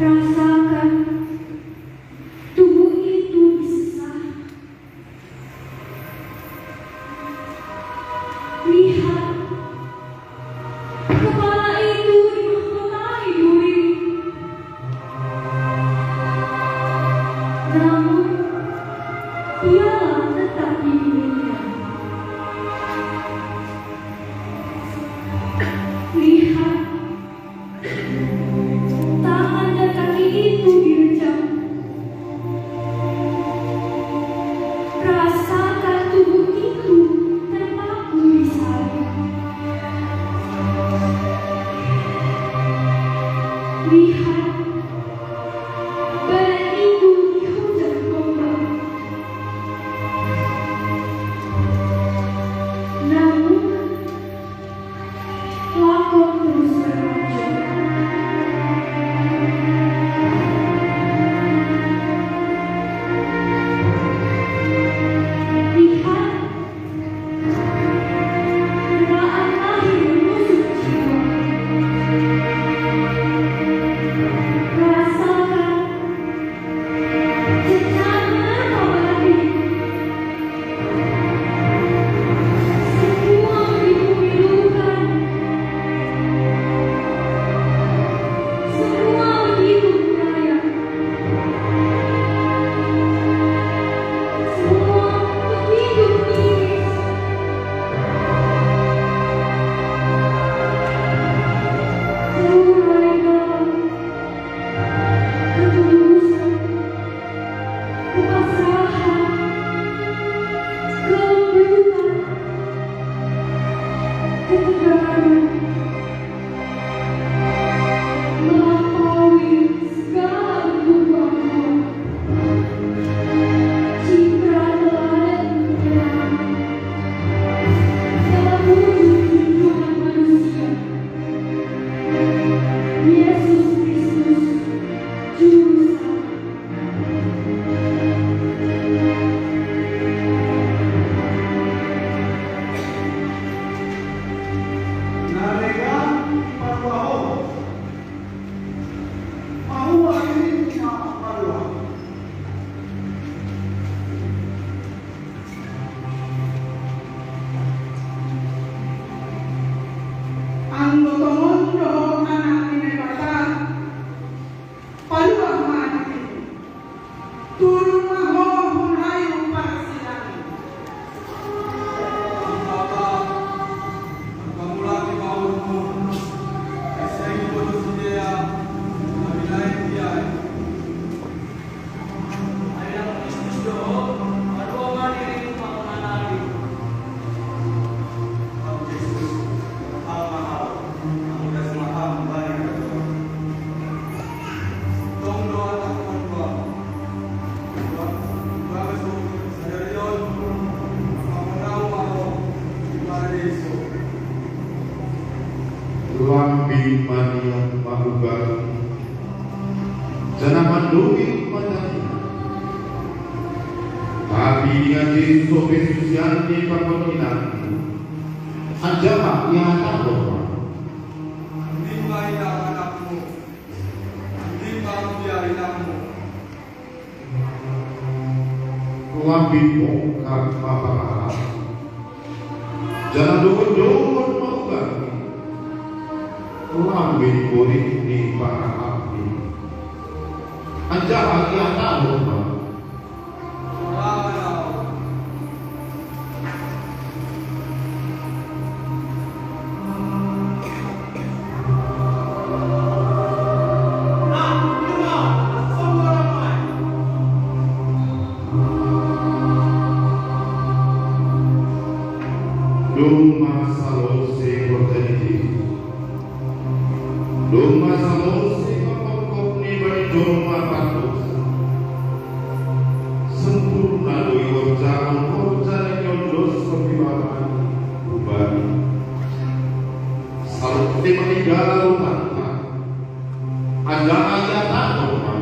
Rasakan tubuh itu disesat. Lihat kepala itu dimahkotai duri. Namun ialah tetap dimiliki. Lihat tangan dan kaki itu direjam. Rasakan tubuh itu terpaku di salib. Lihat badan itu dihujat tombak. Namun lakon terus berlanjut. Lihat kenaan lahir menusuk jiwa. Rasakan jejak menerpa batin. Semua dipilukan, semua begitu berdaya, semua begitu miris. Terurai dalam ketulusan, kepasrahan, kelembutan, ketegaran, melampaui segala bentuk gangguan. Citra teladan kebenaran dalam wujud junjungan manusia. Yesus Kristus, Juru Selamat. Lambi mania mahugar jangan mandungin padanya. Tapi dengan Yesus Kristus yang di perpeminan anjama yang tahu Nimailah anakmu, nimang biarinakmu. lambi bongkar apa jangan dukun-dukun mahugar lambi kuring di para api anjama yang tahu Duma salose korteniti Duma salose kapokok ni berdoma patus sempurna doi warjangan korjane nyondos kebibaran ubani salute meninggal rumah ada ayat rumah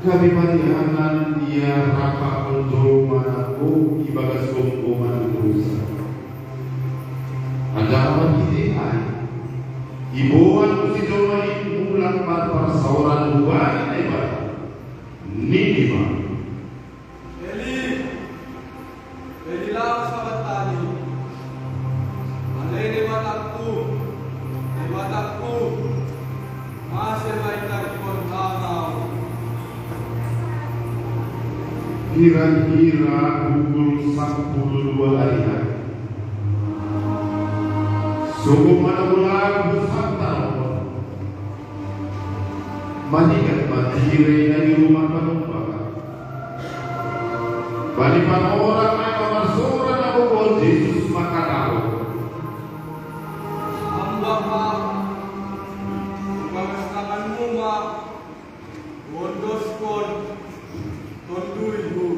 kami padihanan dia rapa untuk manaku ibagas kumpuman dosa Panjang hindi ay ibuan ko si Jomay mulang para sauran buwan ay ba? Ninima. Eli lang sa batani. Alay ni matakku. Masih baik dari pertama. Kira-kira pukul 10 hari. Sungguh mana ulang bersantau. Manikat mandiri dari rumah penumpang. Bagi para orang yang bersorak Abu Yesus maka tahu. Hamba Pak, pangestakanmu Pak, Wondoskon, Tondu Ibu.